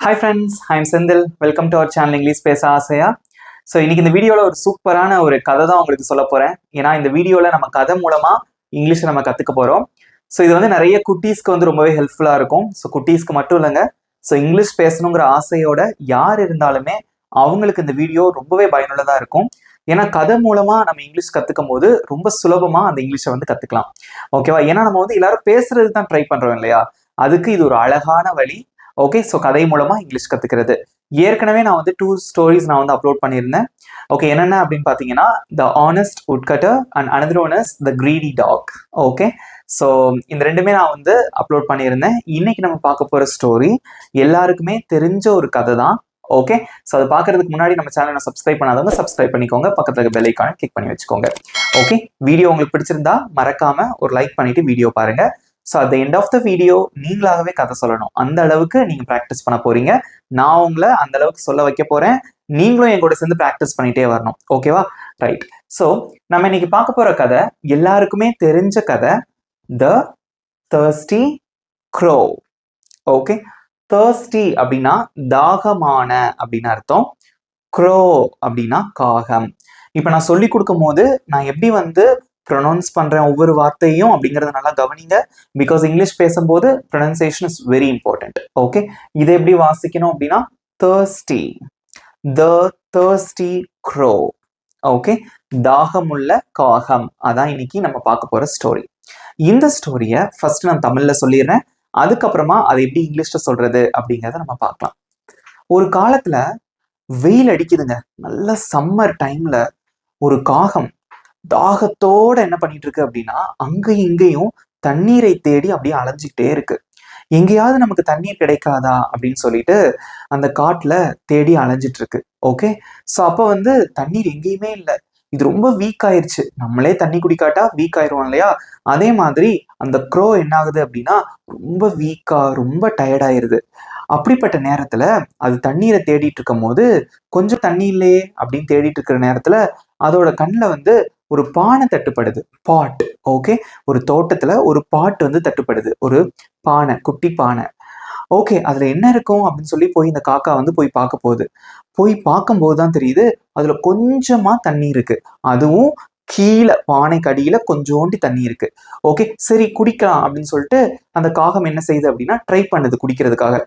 Hi friends, I'm Sendil. Welcome to our channel English பேச ஆசையா. So இன்னைக்கு இந்த வீடியோவில் ஒரு சூப்பரான ஒரு கதை தான் உங்களுக்கு சொல்ல போகிறேன். ஏன்னா இந்த வீடியோவில் நம்ம கதை மூலமாக இங்கிலீஷை நம்ம கற்றுக்க போகிறோம். ஸோ இது வந்து நிறைய குட்டீஸ்க்கு வந்து ரொம்பவே ஹெல்ப்ஃபுல்லாக இருக்கும். ஸோ குட்டீஸ்க்கு மட்டும் இல்லைங்க, ஸோ இங்கிலீஷ் பேசணுங்கிற ஆசையோட யார் இருந்தாலுமே அவங்களுக்கு இந்த வீடியோ ரொம்பவே பயனுள்ளதாக இருக்கும். ஏன்னா கதை மூலமாக நம்ம இங்கிலீஷ் கற்றுக்கும் போது ரொம்ப சுலபமாக அந்த இங்கிலீஷை வந்து கற்றுக்கலாம். ஓகேவா? ஏன்னா நம்ம வந்து எல்லாரும் பேசுறது தான் ட்ரை பண்ணுறோம் இல்லையா? அதுக்கு இது ஒரு அழகான வழி. ஓகே, ஸோ கதை மூலமா இங்கிலீஷ் கத்துக்கிறது. ஏற்கனவே நான் வந்து 2 ஸ்டோரிஸ் நான் வந்து அப்லோட் பண்ணியிருந்தேன். ஓகே, என்னென்ன அப்படின்னு பார்த்தீங்கன்னா, the honest woodcutter and another one is the greedy dog. Okay, so இந்த ரெண்டுமே நான் வந்து அப்லோட் பண்ணியிருந்தேன். இன்னைக்கு நம்ம பார்க்க போற ஸ்டோரி எல்லாருக்குமே தெரிஞ்ச ஒரு கதை தான். ஓகே, ஸோ அதை பார்க்கறதுக்கு முன்னாடி நம்ம சேனலை சப்ஸ்கிரைப் பண்ணாதவங்க சப்ஸ்கிரைப் பண்ணிக்கோங்க, பக்கத்துல இருக்க பெல் ஐக்கானை கிளிக் பண்ணி வச்சுக்கோங்க. ஓகே, வீடியோ உங்களுக்கு பிடிச்சிருந்தா மறக்காம ஒரு லைக் பண்ணிட்டு வீடியோ பாருங்க. So at the end of the video நீங்களாகவே கதை சொல்லணும், அந்த அளவுக்கு நீங்க ப்ராக்டிஸ் பண்ண போறீங்க. நான் உங்களை அந்த அளவுக்கு சொல்ல வைக்க போறேன், நீங்களும் என் கூட சேர்ந்து ப்ராக்டிஸ் பண்ணிட்டே வரணும். ஓகேவா? ரைட். ஸோ நம்ம இன்னைக்கு பார்க்க போற கதை எல்லாருக்குமே தெரிஞ்ச கதை, த thirsty crow. ஓகே, thirsty அப்படின்னா தாகமான அப்படின்னு அர்த்தம், crow அப்படின்னா காகம். இப்போ நான் சொல்லி கொடுக்கும் போது நான் எப்படி வந்து ப்ரொனவுன்ஸ் பண்றேன் ஒவ்வொரு வார்த்தையும் அப்படிங்கறத நல்லா கவனிங்க. பிகாஸ் இங்கிலீஷ் பேசும்போது pronunciation is very important. Okay, இதை எப்படி வாசிக்கணும் அப்படின்னா thirsty, the thirsty crow. Okay, தாகமுள்ள காகம், அதான் இன்னைக்கு நம்ம பார்க்க போற ஸ்டோரி. இந்த ஸ்டோரியை ஃபர்ஸ்ட் நான் தமிழ்ல சொல்லிடுறேன், அதுக்கப்புறமா அதை எப்படி இங்கிலீஷ்ல சொல்றது அப்படிங்கறத நம்ம பார்க்கலாம். ஒரு காலத்துல வெயில் அடிக்குதுங்க, நல்ல சம்மர் டைம்ல ஒரு காகம் தாகத்தோட என்ன பண்ணிட்டு இருக்கு அப்படின்னா அங்கேயும் இங்கேயும் தண்ணீரை தேடி அப்படியே அலைஞ்சிக்கிட்டே இருக்கு. எங்கேயாவது நமக்கு தண்ணீர் கிடைக்காதா அப்படின்னு சொல்லிட்டு அந்த காட்டுல தேடி அலைஞ்சிட்டு இருக்கு. ஓகே, ஸோ அப்போ வந்து தண்ணீர் எங்கேயுமே இல்லை. இது ரொம்ப வீக் ஆயிருச்சு. நம்மளே தண்ணி குடிக்காட்டா வீக் ஆயிரும் இல்லையா? அதே மாதிரி அந்த க்ரோ என்ன ஆகுது அப்படின்னா ரொம்ப வீக்கா, ரொம்ப டயர்ட் ஆயிருது. அப்படிப்பட்ட நேரத்துல அது தண்ணீரை தேடிட்டு இருக்கும் போது கொஞ்சம் தண்ணி இல்லையே அப்படின்னு தேடிட்டு இருக்கிற நேரத்துல அதோட கண்ணில் வந்து ஒரு பானை தட்டுப்படுது, பாட். ஓகே, ஒரு தோட்டத்துல ஒரு பாட் வந்து தட்டுப்படுது, ஒரு பானை, குட்டி பானை. ஓகே, அதுல என்ன இருக்கும் அப்படின்னு சொல்லி போய் இந்த காக்கா வந்து போய் பார்க்க போகுது. போய் பார்க்கும்போது தான் தெரியுது அதுல கொஞ்சமா தண்ணி இருக்கு. அதுவும் கீழே பானைக்கு அடியில கொஞ்சோண்டி தண்ணி இருக்கு. ஓகே, சரி குடிக்கலாம் அப்படின்னு சொல்லிட்டு அந்த காகம் என்ன செய்யுது அப்படின்னா ட்ரை பண்ணுது குடிக்கிறதுக்காக.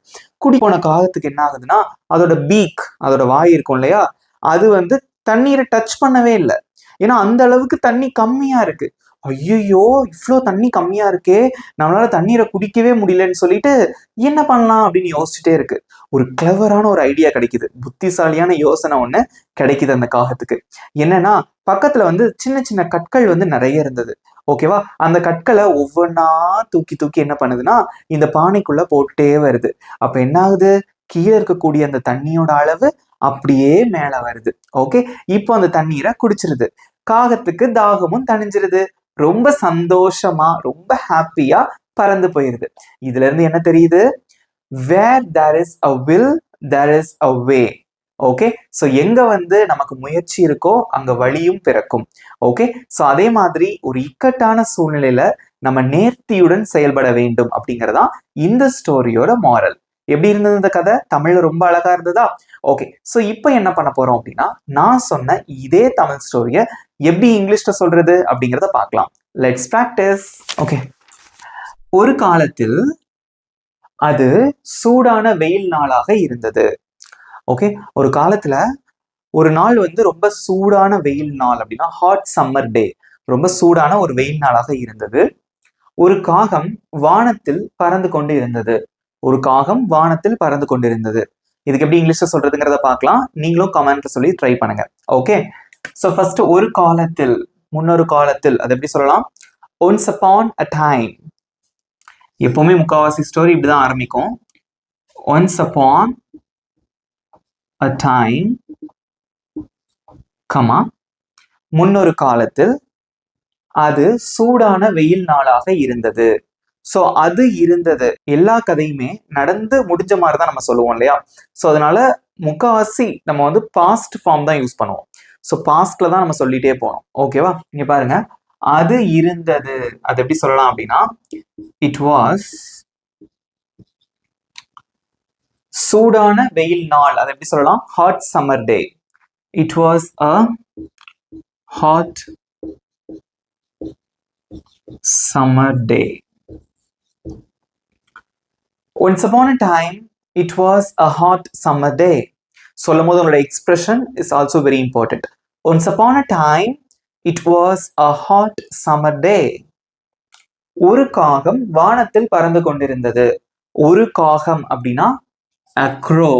குடி போன காகத்துக்கு என்ன ஆகுதுன்னா அதோட பீக், அதோட வாய் இருக்கும் இல்லையா, அது வந்து தண்ணீரை டச் பண்ணவே இல்லை. ஏன்னா அந்த அளவுக்கு தண்ணி கம்மியா இருக்கு. ஐயோ, இவ்வளோ தண்ணி கம்மியா இருக்கே, நம்மளால தண்ணீரை குடிக்கவே முடியலன்னு சொல்லிட்டு என்ன பண்ணலாம் அப்படின்னு யோசிச்சுட்டே இருக்கு. ஒரு கிளவரான ஒரு ஐடியா கிடைக்குது, புத்திசாலியான யோசனை ஒண்ணு கிடைக்குது அந்த காகத்துக்கு. என்னன்னா பக்கத்துல வந்து சின்ன சின்ன கற்கள் வந்து நிறைய இருந்தது. ஓகேவா? அந்த கற்களை ஒவ்வொன்னா தூக்கி தூக்கி என்ன பண்ணுதுன்னா இந்த பானைக்குள்ள போட்டுட்டே வருது. அப்ப என்ன ஆகுது, கீழே இருக்கக்கூடிய அந்த தண்ணியோட அளவு அப்படியே மேல வருது. ஓகே, இப்போ அந்த தண்ணீரை குடிச்சிருது. காகத்துக்கு தாகமும் தணிஞ்சிருது. ரொம்ப சந்தோஷமா, ரொம்ப ஹாப்பியா பறந்து போயிருது. இதுல இருந்து என்ன தெரியுது, where there is a will there is a way. Okay, so எங்க வந்து நமக்கு முயற்சி இருக்கோ அங்க வழியும் பிறக்கும். ஓகே, ஸோ அதே மாதிரி ஒரு இக்கட்டான சூழ்நிலையில நம்ம நேர்த்தியுடன் செயல்பட வேண்டும் அப்படிங்கறதா இந்த ஸ்டோரியோட மாரல். எப்படி இருந்தது இந்த கதை? தமிழ்ல ரொம்ப அழகா இருந்ததா? ஓகே, ஸோ இப்போ என்ன பண்ண போறோம் அப்படின்னா நான் சொன்ன இதே தமிழ் ஸ்டோரியை எப்படி இங்கிலீஷ்ல சொல்றது அப்படிங்கிறத பார்க்கலாம். Let's practice. ஓகே, ஒரு காலத்தில் அது சூடான வெயில் நாளாக இருந்தது. ஓகே, ஒரு காலத்துல ஒரு நாள் வந்து ரொம்ப சூடான வெயில் நாள் அப்படின்னா ஹாட் சம்மர் டே, ரொம்ப சூடான ஒரு வெயில் நாளாக இருந்தது. ஒரு காகம் வானத்தில் பறந்து கொண்டு இருந்தது. ஒரு காகம் வானத்தில் பறந்து கொண்டிருந்தது. இதுக்கு எப்படி இங்கிலீஷ்ல சொல்றதுங்கிறத பார்க்கலாம். நீங்களும் கமெண்ட்ல சொல்லி ட்ரை பண்ணுங்க. ஓகே, ஸோ ஃபர்ஸ்ட் ஒரு காலத்தில், முன்னொரு காலத்தில், அது எப்படி சொல்லலாம்? Once upon a time. எப்பவுமே முக்காவாசி ஸ்டோரி இப்படிதான் ஆரம்பிக்கும். Once upon a time, comma, முன்னொரு காலத்தில் அது சூடான வெயில் நாளாக இருந்தது. ஸோ அது இருந்தது, எல்லா கதையுமே நடந்து முடிஞ்ச மாதிரி தான் நம்ம சொல்லுவோம் இல்லையா? ஸோ அதனால முக்காவாசி நம்ம வந்து பாஸ்ட் ஃபார்ம் தான் யூஸ் பண்ணுவோம். ஸோ பாஸ்ட்ல தான் நம்ம சொல்லிட்டே போனோம். ஓகேவா? இங்க பாருங்க, அது இருந்தது, அது எப்படி சொல்லலாம் அப்படின்னா இட் வாஸ் சூடான வெயில் நாள், அதை எப்படி சொல்லலாம்? Hot summer day. It was a hot summer day. Once upon a time, it was a hot summer day. சொல்லும் போது உங்களோட expression is also very important. Once upon a time, it was a hot summer day. ஒரு காகம் வானத்தில் பறந்து கொண்டிருந்தது. ஒரு காகம் அப்படின்னா a crow,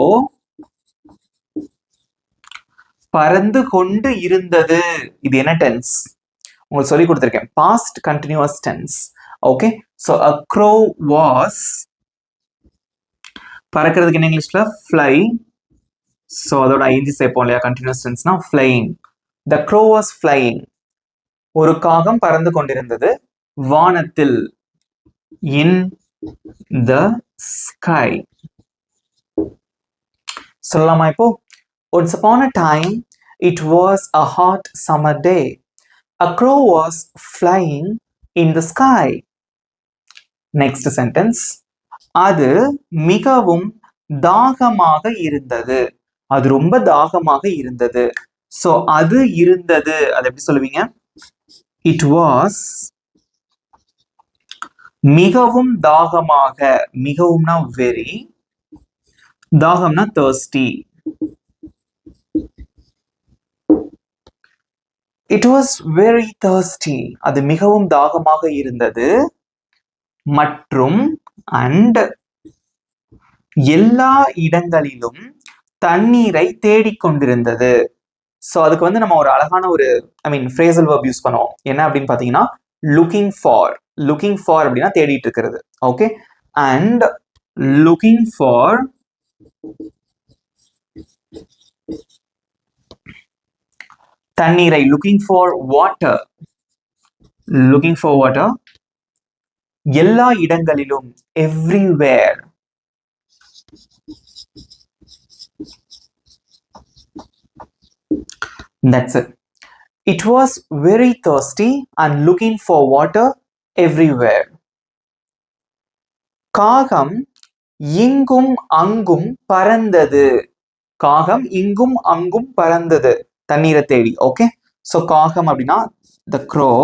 பறந்து கொண்டு இருந்தது. இது என்ன டென்ஸ்? உங்களுக்கு சொல்லி கொடுத்துருக்கேன், past continuous tense. Okay, so a crow was, பறக்கிறதுக்கு என்ன இங்கிலீஷ்ல? fly. ஸோ அதோட ஐஞ்சி சேர்ப்போம் இல்லையா, கண்டினியூஸ் டென்ஸ்னா flying. The crow was flying. ஒரு காகம் பறந்து கொண்டிருந்தது வானத்தில், in the sky. சொல்லலாமா இப்போ? Once upon a time, it was a hot summer day. A crow was flying in the sky. Next sentence. அது மிகவும் தாகமாக இருந்தது. அது ரொம்ப தாகமாக இருந்தது. So அது இருந்தது, அது எப்படி சொல்லுவீங்க? It was மிகவும் தாகமாக. மிகவும்னா very, தாகம்னா thirsty. It was very thirsty. அது மிகவும் தாகமாக இருந்தது. மற்றும் and எல்லா இடங்களிலும் தண்ணீரை தேடிக்கொண்டிருந்தது. ஸோ அதுக்கு வந்து நம்ம ஒரு அழகான ஒரு phrasal verb யூஸ் பண்ணுவோம். என்ன அப்படின்னு பார்த்தீங்கன்னா looking for. looking for அப்படின்னா தேடிட்டு இருக்கிறது. ஓகே, and looking for தண்ணீரை, looking for water. looking for water, எல்லா இடங்களிலும், everywhere. That's it. It was very thirsty and looking for water everywhere. காகம் இங்கும் அங்கும் பறந்தது. காகம் இங்கும் அங்கும் பறந்தது தண்ணீரை தேடி. ஓகே, ஸோ காகம் அப்படின்னா the crow,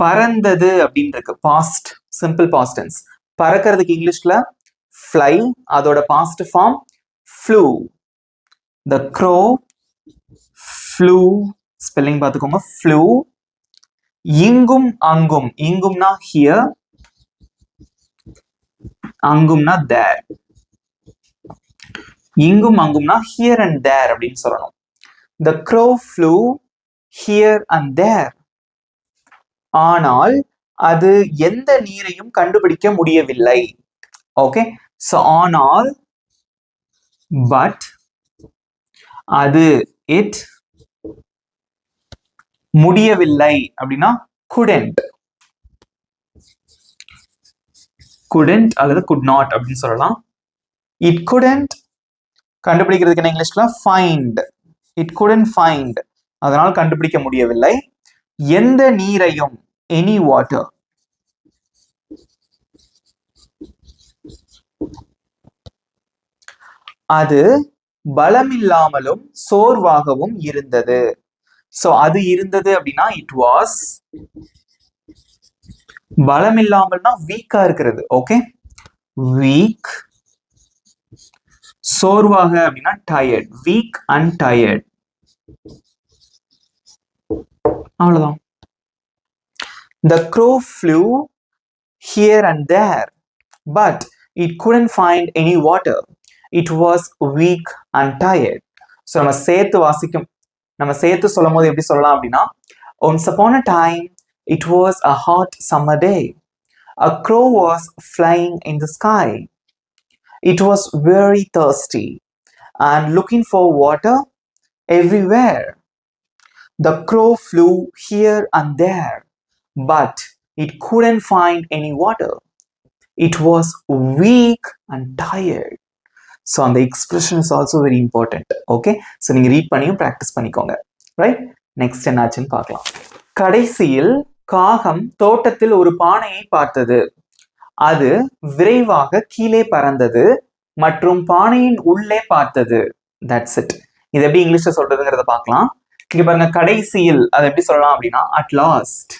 பறந்தது அப்படின்னு இருக்கு, பாஸ்ட், சிம்பிள் பாஸ்ட் டென்ஸ். பறக்கிறதுக்கு இங்கிலீஷ்ல fly, அதோட past form flew. The crow flew, spelling பார்த்துக்கோங்க, flew. இங்கும் அங்கும், இங்கும்னா here, அங்கும்னா there. இங்கும் அங்கும்னா here and there அப்படின்னு சொல்லணும். The crow flew here and there. ஆனால் அது எந்த நீரையும் கண்டுபிடிக்க முடியவில்லை. ஓகே, so ஆனால், but அது, it, முடியவில்லை அப்படின்னா couldn't. couldn't அல்லது could not அப்படின்னு சொல்லலாம். it couldn't கண்டுபிடிக்கிறதுக்கு என்ன இங்கிலீஷ்ல? find. it couldn't find, அதனால் கண்டுபிடிக்க முடியவில்லை. எந்த நீரையும், any water. அது பலமில்லாமலும் சோர்வாகவும் இருந்தது. சோ அது இருந்தது அப்படின்னா it was, பலமில்லாமல்னா வீக்கா இருக்கிறது. Okay, weak. சோர்வாக அப்படின்னா tired, weak and tired. அவ்வளவுதான். The crow flew here and there, but it couldn't find any water. It was weak and tired. So நம்ம சேர்த்து சொல்லும் போது எப்படி சொல்லலாம் அப்படின்னா, once upon a time it was a hot summer day. A crow was flying in the sky. It was very thirsty and looking for water everywhere. The crow flew here and there, but it couldn't find any water. It was weak and tired. So the expression is also very important. Okay, so நீங்க read பண்ணியும் practice பண்ணிக்கோங்க. Right, next என்னாச்சுன்னு பார்க்கலாம். கடைசியில் காகம் தோட்டத்தில் ஒரு பானையை பார்த்தது. அது விரைவாக கீழே பறந்தது மற்றும் பானையின் உள்ளே பார்த்தது. That's it. இது எப்படி இங்கிலீஷ்ல சொல்றதுங்கிறத பார்க்கலாம். இங்க பாருங்க, கடைசியில் அதை எப்படி சொல்லலாம் அப்படின்னா அட் லாஸ்ட்.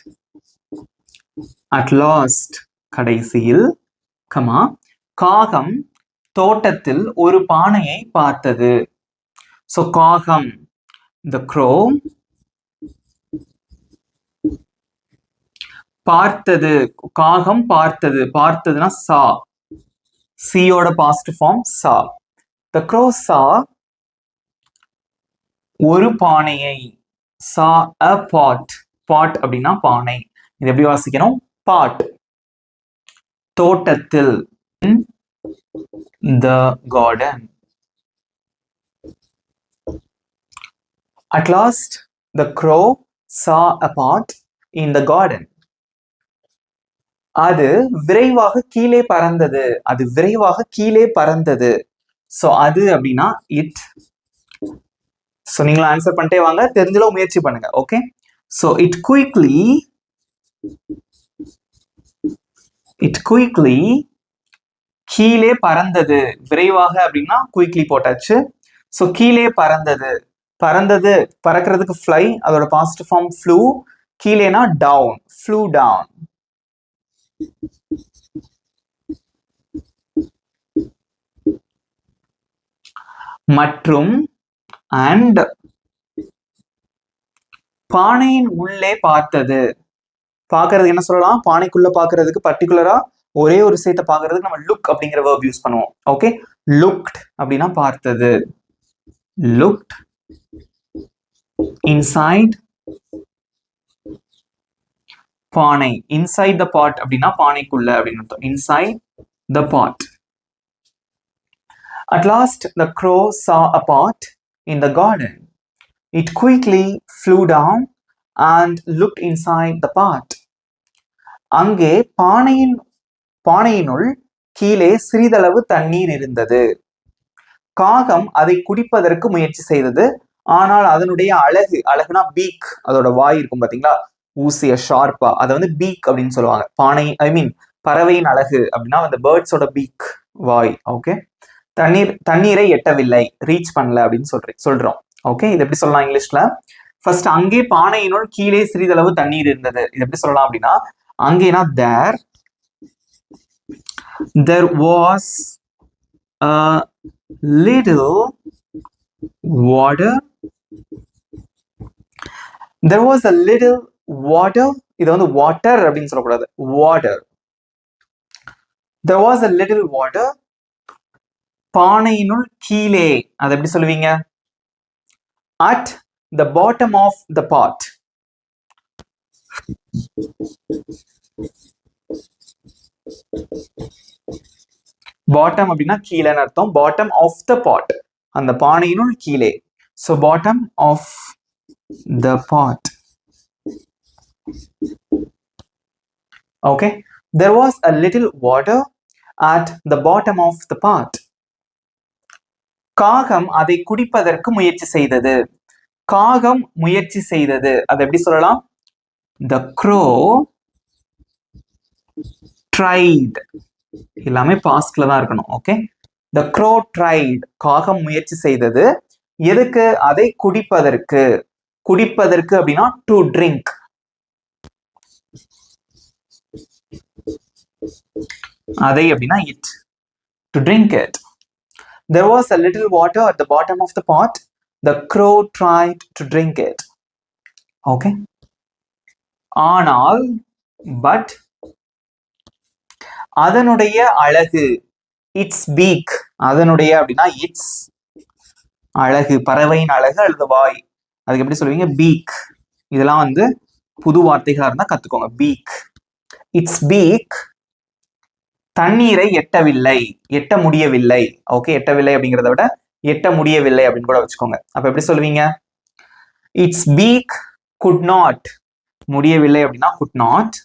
அட் லாஸ்ட் கடைசியில், கமா, காகம் தோட்டத்தில் ஒரு பானையை பார்த்தது. ஸோ காகம், the crow, பார்த்தது, காகம் பார்த்தது, பார்த்ததுன்னா saw, சீயோட past form saw. The crow saw ஒரு பானையை, saw a pot. pot அப்படின்னா பானை. இது எப்படி வாசிக்கணும்? pot. தோட்டத்தில், the garden. At last, the crow saw a pot in the garden. அது விரைவாக கீழே பறந்தது. அது விரைவாக கீழே பறந்தது. ஸோ அது அப்படின்னா இட். ஸோ நீங்களும் ஆன்சர் பண்ணிட்டே வாங்க, தெரிஞ்சளவு முயற்சி பண்ணுங்க. ஓகே, ஸோ இட் குயிக்லி கீழே பறந்தது. விரைவாக அப்படின்னா குயிக்லி போட்டாச்சு. ஸோ கீழே பறந்தது. பறந்தது, பறக்கிறதுக்கு ஃப்ளை, அதோட பாஸ்ட் ஃபார்ம் ஃப்ளூ. கீழேனா டவுன், ஃப்ளூ டவுன். மற்றும் அண்ட் பானையின் உள்ளே பார்த்தது. பார்க்கறது என்ன சொல்லலாம்? பானைக்குள்ள பார்க்கறதுக்கு பர்டிகுலரா ஒரே ஒரு விஷயத்தை பார்க்கறதுக்கு நம்ம லுக் அப்படிங்கிற வேர்ப் யூஸ் பண்ணுவோம். ஓகே, லுக்ட் அப்படின்னா பார்த்தது. லுக்ட் இன்சைட் பானை. இன்சைட் த பாட் அப்படின்னா பானைக்குள்ள அப்படின்னு அர்த்தம். Inside the pot. At last, the crow saw a pot in the garden. It quickly flew down and looked inside the pot. அங்கே பானையினுள் கீழே சிறிதளவு தண்ணீர் இருந்தது. காகம் அதை குடிப்பதற்கு முயற்சி செய்தது. ஆனால் அதனுடைய அழகுனா பீக், அதோட வாய் இருக்கும் பாத்தீங்களா, ஊசிய ஷார்ப்பா, அதை வந்து பீக் அப்படின்னு சொல்லுவாங்க. பறவையின் அழகு அப்படின்னா அந்த பேர்ட்ஸோட பீக், வாய். ஓகே, தண்ணீரை எட்டவில்லை, ரீச் பண்ணல அப்படின்னு சொல்றோம். ஓகே, இது எப்படி சொல்லலாம் இங்கிலீஷ்ல? ஃபர்ஸ்ட், அங்கே பானையினுள் கீழே சிறிதளவு தண்ணீர் இருந்தது. இது எப்படி சொல்லலாம் அப்படின்னா, அங்கேனா there was a little water. There was a little water. இது வந்து water அப்படின்னு சொல்லக்கூடாது, water. There was a little water. பானையினுள் கீழே, அதை எப்படி சொல்லுவீங்க? At the bottom of the pot. Bottom அப்படின்னா கீழேன்னு அர்த்தம். Bottom of the pot, அந்த பானையினுள் கீழே. So bottom of the pot. Okay, there was a little water at the bottom of the pot. காகம் அதை குடிப்பதற்கு முயற்சி செய்தது. காகம் முயற்சி செய்தது, அதை எப்படி சொல்லலாம்? The crow tried. எல்லாமே பாஸ்ட்ல தான் இருக்கணும். Okay, the crow tried. காகம் முயற்சி செய்தது. எதுக்கு? அதை குடிப்பதற்கு. குடிப்பதற்கு அப்படின்னா to drink. அதை அப்படின்னா it, to drink it. There was a little water at the bottom of the pot. The crow tried to drink it. Okay, ஆனால், but, அதனுடைய அழகு, its beak. அதனுடைய அப்படின்னா its, அழகு, பறவையின் அழகு அல்லது வாய், அதுக்கு எப்படி சொல்லுவீங்க? beak. இதெல்லாம் வந்து புது வார்த்தைகளா இருந்தா கத்துக்கோங்க. beak. its beak தண்ணீரை எட்டவில்லை, எட்ட முடியவில்லை. ஓகே, எட்டவில்லை அப்படிங்கிறத விட எட்ட முடியவில்லை அப்படின்னு கூட வச்சுக்கோங்க. அப்ப எப்படி சொல்லுவீங்க? It's peak could not. முடியவில்லை அப்படின்னா could not.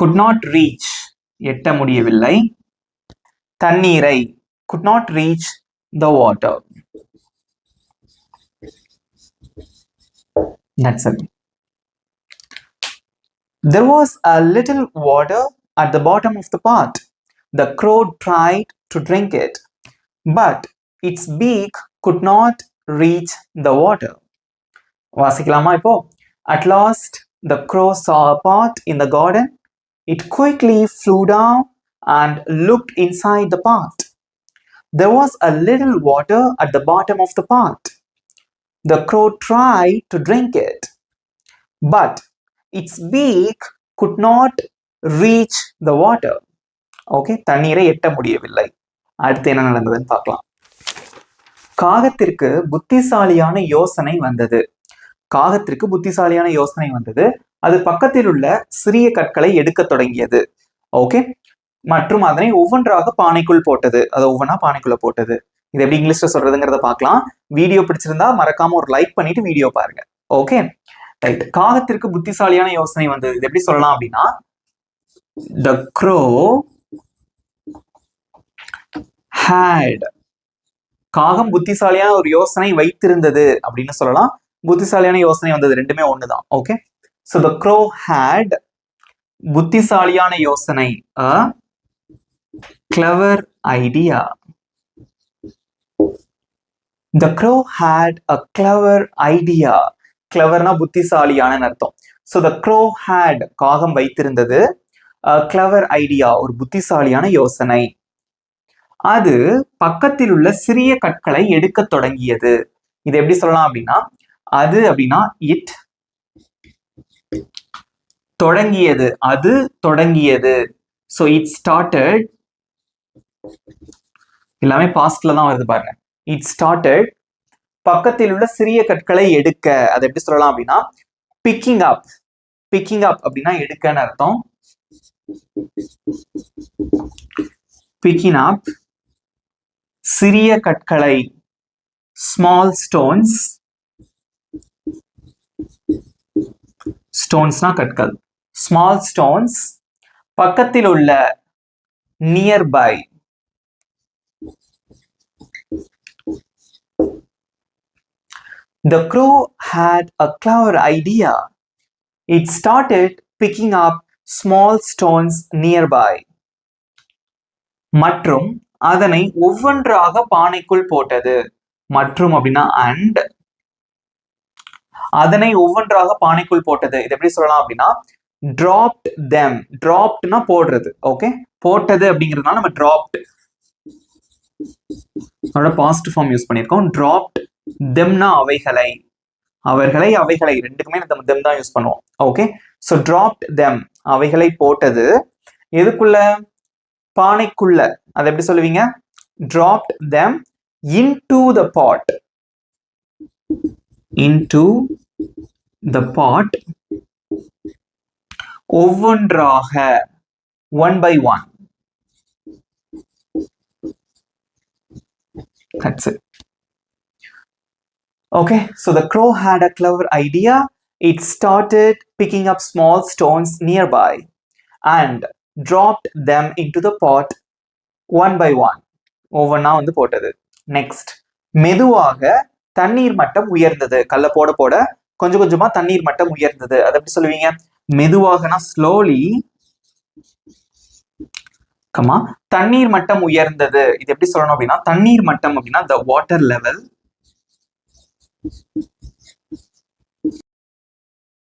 Could not reach, எட்ட முடியவில்லை. தண்ணீரை, could not reach the water. That's it. There was a little water at the bottom of the pot. The crow tried to drink it, but its beak could not reach the water. வாசிக்கலாமா இப்போ? At last, the crow saw a pot in the garden. It quickly flew down and looked inside the pot. There was a little water at the bottom of the pot. The crow tried to drink it, but its beak could not reach the water. Okay, தண்ணீரை எட்ட முடியவில்லை. அடுத்து என்ன நடந்ததுன்னு பார்க்கலாம். காகத்திற்கு புத்திசாலியான யோசனை வந்தது. காகத்திற்கு புத்திசாலியான யோசனை வந்தது. அது பக்கத்தில் உள்ள சிறிய கற்களை எடுக்க தொடங்கியது. ஓகே, மற்றும் அதனை ஒவ்வொன்றாக பானைக்குள் போட்டது. அதை ஒவ்வொன்றா பானைக்குள்ள போட்டது. இது எப்படி இங்கிலீஷ்ல சொல்றதுங்கிறத பார்க்கலாம். வீடியோ பிடிச்சிருந்தா மறக்காம ஒரு லைக் பண்ணிட்டு வீடியோ பாருங்க. Okay right. காகத்திற்கு புத்திசாலியான யோசனை வந்தது. இது எப்படி சொல்லலாம் அப்படின்னா, the crow had, காகம் புத்திசாலியான ஒரு யோசனை வைத்திருந்தது அப்படின்னு சொல்லலாம். புத்திசாலியான யோசனை வந்தது, ரெண்டுமே ஒண்ணுதான். Okay, so the crow had, புத்திசாலியான யோசனை, a clever idea. The crow had a clever idea. cleverனா புத்திசாலியான அர்த்தம். so the crow had, காகம் வைத்திருந்தது, a clever idea, ஒரு புத்திசாலியான யோசனை. அது பக்கத்தில் உள்ள சிறிய கற்களை எடுக்க தொடங்கியது. இது எப்படி சொல்லலாம் அப்படின்னா, அது அப்படின்னா இட், தொடங்கியது, அது தொடங்கியது. so it started, எல்லாமே பாஸ்ட்ல தான் வருது பாருங்க. it started, பக்கத்தில் உள்ள சிறிய கற்களை எடுக்க. அது எப்படி சொல்லலாம் அப்படின்னா, picking up. picking up அப்படின்னா எடுக்கன்னு அர்த்தம். picking up, சிறிய கற்களை, small stones. ஸ்டோன்ஸ்னா கற்கள். small stones, பக்கத்தில் உள்ள, nearby. The crow had a clever idea. It started picking up small stones nearby. மற்றும் அதனை ஒவ்வொன்றாக பானைக்குள் போட்டது. மற்றும் அப்படின்னா and, அதனை ஒவ்வொன்றாக பானைக்குள் போட்டது. இது எப்படி சொல்லலாம் அப்படின்னா, dropped them. droppedனா போடுறது. ஓகே, போட்டது அப்படிங்கிறதுனால நம்ம dropped அதோட பாசிட்டிவ் ஃபார்ம் யூஸ் பண்ணியிருக்கோம். dropped themனா அவைகளை, அவர்களை, அவைகளை, ரெண்டுக்குமே நம்ம them தான் யூஸ் பண்ணுவோம். ஓகே, so dropped them, அவைகளை போட்டது. எதுக்குள்ள? பானைக்குள்ள. அது எப்படி சொல்லுவீங்க? dropped them into the pot. into the pot, ஒவ்வொன்றாக, one by one. That's it. Okay, so the crow had a clever idea. It started picking up small stones nearby and dropped them into the pot one by one. ஒவ்வொன்றா வந்து போட்டது. Next, மெதுவாக தண்ணீர் மட்டம் உயர்ந்தது. கல்ல போட போட கொஞ்சம் கொஞ்சமா தண்ணீர் மட்டம் உயர்ந்தது. அது எப்படி சொல்லுவீங்க? மெதுவாகனா ஸ்லோலி, கமா தண்ணீர் மட்டம் உயர்ந்தது. இது எப்படி சொல்லணும் அப்படின்னா, தண்ணீர் மட்டம் அப்படின்னா the water level.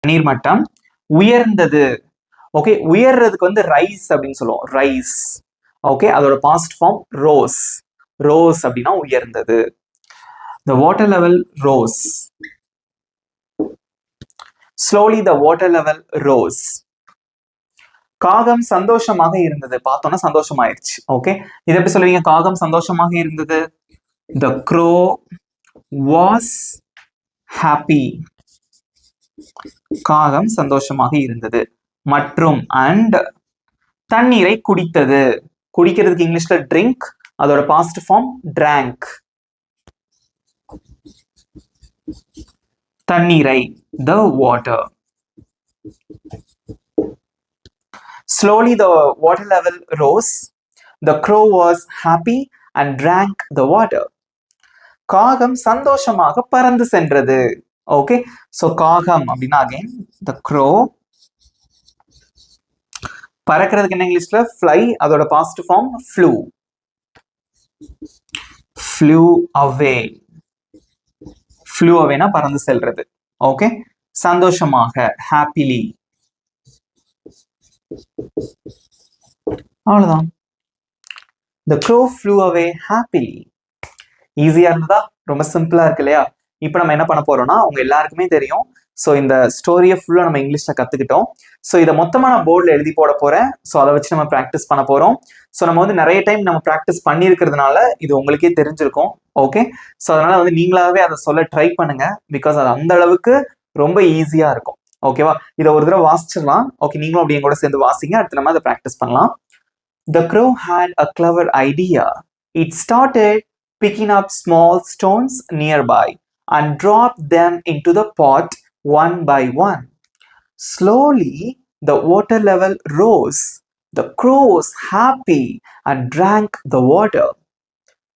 தண்ணீர் மட்டம் உயர்ந்தது. ஓகே, உயர்றதுக்கு வந்து ரைஸ் அப்படின்னு சொல்லுவோம். ரைஸ். ஓகே, அதோட பாஸ்ட் ஃபார்ம் ரோஸ். ரோஸ் அப்படின்னா உயர்ந்தது. The water level rose. Slowly the water level rose. காகம் சந்தோஷமாக இருந்தது. பார்த்தோன்னா சந்தோஷமாயிருச்சு. ஓகே, இது எப்படி சொல்லுவீங்க? காகம் சந்தோஷமாக இருந்தது. The crow was happy. காகம் சந்தோஷமாக இருந்தது. மற்றும் and, தண்ணீரை குடித்தது. குடிக்கிறதுக்கு இங்கிலீஷ்ல drink, அதோட பாஸ்ட் ஃபார்ம் drank. தண்ணீரை, the water. Slowly the water level rose. The crow was happy and drank the water. காகம் சந்தோஷமாக பறந்து சென்றது. ஓகே, so காகம் அப்படின்னா again the crow பறக்கிறதுக்கு என்ன இங்கிலீஷ்ல fly, அதோட positive form flew. flew away. flew awayனா பறந்து செல்றது. ஓகே, சந்தோஷமாக happily. அவ்வளவுதான். The crow flew away happily. ஈஸியா இருந்ததா? ரொம்ப சிம்பிளா இருக்கு இல்லையா? இப்போ நம்ம என்ன பண்ண போறோம்னா, உங்க எல்லாருக்குமே தெரியும். ஸோ இந்த ஸ்டோரியை ஃபுல்லா நம்ம இங்கிலீஷ்ல கத்துக்கிட்டோம். ஸோ இதை மொத்தமா நான் போர்டில் எழுதி போட போறேன். ஸோ அதை வச்சு நம்ம ப்ராக்டிஸ் பண்ண போறோம். ஸோ நம்ம வந்து நிறைய டைம் நம்ம ப்ராக்டிஸ் பண்ணியிருக்கிறதுனால இது உங்களுக்கே தெரிஞ்சிருக்கும். ஓகே, ஸோ அதனால வந்து நீங்களாவே அதை சொல்ல ட்ரை பண்ணுங்க. பிகாஸ் அது அந்த அளவுக்கு ரொம்ப ஈஸியா இருக்கும். ஓகேவா? இதை ஒரு தடவை வாசிச்சிடலாம். ஓகே, நீங்களும் அப்படியே கூட சேர்ந்து வாசிங்க. அடுத்து நம்ம அதை ப்ராக்டிஸ் பண்ணலாம். The crow had a clever idea. It started picking up small stones nearby and dropped them into the pot one by one. Slowly, the water level rose. The crow was happy and drank the water.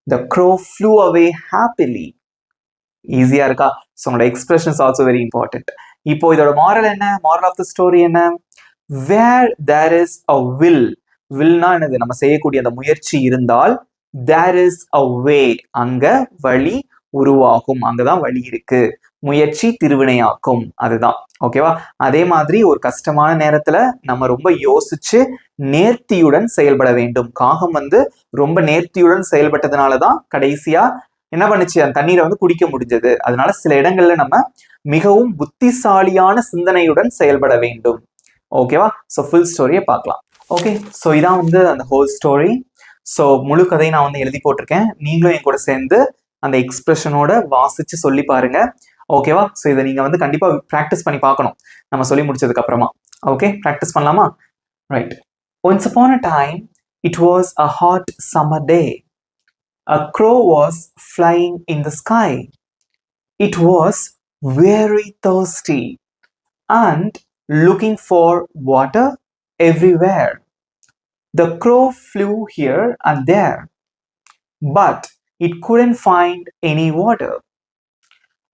The crow flew away happily. ஈஸியா இருக்கா? So உங்களோட expression is also very important. இப்போ இதோட moral என்ன? Moral of the story என்ன? வேர் there is a will. வில்னா என்னது? நம்ம செய்யக்கூடிய அந்த முயற்சி இருந்தால் தேர் இஸ் அ வே, அங்க வழி உருவாகும். அங்கதான் வழி இருக்கு. முயற்சி திருவினையாக்கும். அதுதான். ஓகேவா? அதே மாதிரி ஒரு கஷ்டமான நேரத்துல நம்ம ரொம்ப யோசிச்சு நேர்த்தியுடன் செயல்பட வேண்டும். காகம் வந்து ரொம்ப நேர்த்தியுடன் செயல்பட்டதுனாலதான் கடைசியா என்ன பண்ணுச்சு? அந்த தண்ணீரை வந்து குடிக்க முடிஞ்சது. அதனால சில இடங்கள்ல நம்ம மிகவும் புத்திசாலியான சிந்தனையுடன் செயல்பட வேண்டும். ஓகேவா? ஸோ ஃபுல் ஸ்டோரியை பார்க்கலாம். ஓகே, ஸோ இதான் வந்து அந்த ஹோல் ஸ்டோரி. ஸோ முழு கதையை நான் வந்து எழுதி போட்டிருக்கேன். நீங்களும் என் கூட சேர்ந்து அந்த எக்ஸ்பிரஷனோட வாசிச்சு சொல்லி பாருங்க. ஓகேவா? ஸோ இதை நீங்க வந்து கண்டிப்பா ப்ராக்டிஸ் பண்ணி பார்க்கணும் நம்ம சொல்லி முடிச்சதுக்கு அப்புறமா. ஓகே, ப்ராக்டிஸ் பண்ணலாமா? Right. Once upon a time, it was a hot summer day. A crow was flying in the sky. It was very thirsty and looking for water everywhere. The crow flew here and there, but it couldn't find any water.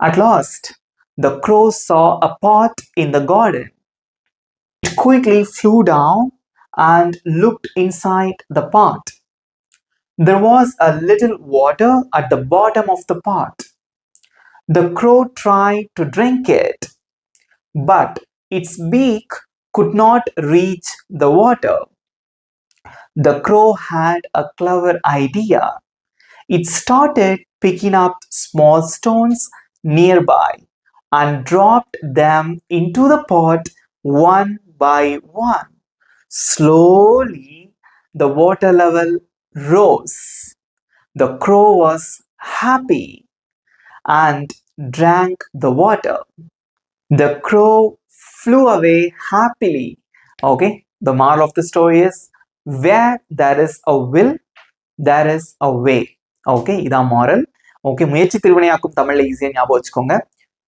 At last, the crow saw a pot in the garden. It quickly flew down and looked inside the pot. There was a little water at the bottom of the pot. The crow tried to drink it, but its beak could not reach the water. The crow had a clever idea. It started picking up small stones nearby and dropped them into the pot one by one. Slowly, the water level rose. The crow was happy and drank the water. The crow flew away happily. Okay, the moral of the story is where there is a will, there is a way. Okay, இதான் moral. Okay, முயற்சி திருவினையாக்கும் தமிழ்ல ஈஸியா ஞாபகம் வச்சுக்கோங்க.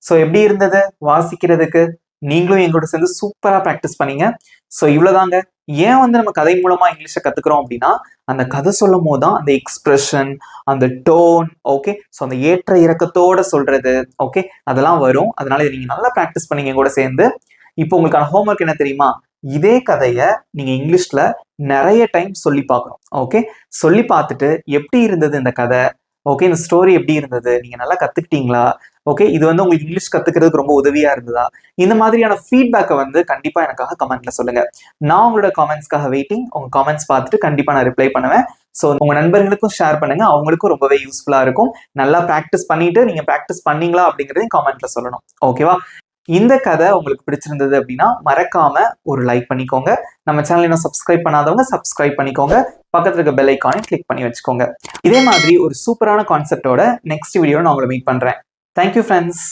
So எப்படி இருந்தது வாசிக்கிறதுக்கு? நீங்களும் எங்களோட சேர்ந்து சூப்பரா ப்ராக்டிஸ் பண்ணீங்க. ஸோ இவ்வளவுதாங்க. ஏன் வந்து நம்ம கதை மூலமா இங்கிலீஷை கத்துக்கிறோம் அப்படின்னா, அந்த கதை சொல்லும் போதுதான் அந்த எக்ஸ்பிரஷன், அந்த டோன், ஓகே, ஸோ அந்த ஏற்ற இறக்கத்தோட சொல்றது, ஓகே, அதெல்லாம் வரும். அதனால இதை நீங்க நல்லா ப்ராக்டிஸ் பண்ணீங்க எங்களோட சேர்ந்து. இப்போ உங்களுக்கான ஹோம்ஒர்க் என்ன தெரியுமா? இதே கதையை நீங்க இங்கிலீஷ்ல நிறைய டைம் சொல்லி பார்க்கணும். ஓகே, சொல்லி பார்த்துட்டு எப்படி இருந்தது இந்த கதை, ஓகே, இந்த ஸ்டோரி எப்படி இருந்தது, நீங்க நல்லா கத்துக்கிட்டீங்களா, ஓகே, இது வந்து உங்களுக்கு இங்கிலீஷ் கத்துக்கிறதுக்கு ரொம்ப உதவியா இருந்ததா, இந்த மாதிரியான ஃபீட்பேக்கை வந்து கண்டிப்பா எனக்காக கமெண்ட்ல சொல்லுங்க. நான் உங்களோட காமெண்ட்ஸ்க்காக வெயிட்டிங். உங்க காமெண்ட்ஸ் பார்த்துட்டு கண்டிப்பா நான் ரிப்ளை பண்ணுவேன். ஸோ உங்க நண்பர்களுக்கும் ஷேர் பண்ணுங்க, அவங்களுக்கும் ரொம்பவே யூஸ்ஃபுல்லா இருக்கும். நல்லா ப்ராக்டிஸ் பண்ணிட்டு நீங்க ப்ராக்டிஸ் பண்ணீங்களா அப்படிங்கறதையும் காமெண்ட்ல சொல்லணும். ஓகேவா? இந்த கதை உங்களுக்கு பிடிச்சிருந்தது அப்படின்னா மறக்காம ஒரு லைக் பண்ணிக்கோங்க. நம்ம சேனல் இன்னும் சப்ஸ்கிரைப் பண்ணாதவங்க சப்ஸ்கிரைப் பண்ணிக்கோங்க. பக்கத்துல இருக்க பெல் ஐக்கானை கிளிக் பண்ணி வச்சுக்கோங்க. இதே மாதிரி ஒரு சூப்பரான கான்செப்டோட நெக்ஸ்ட் வீடியோ நான் உங்களை மீட் பண்றேன். Thank you friends.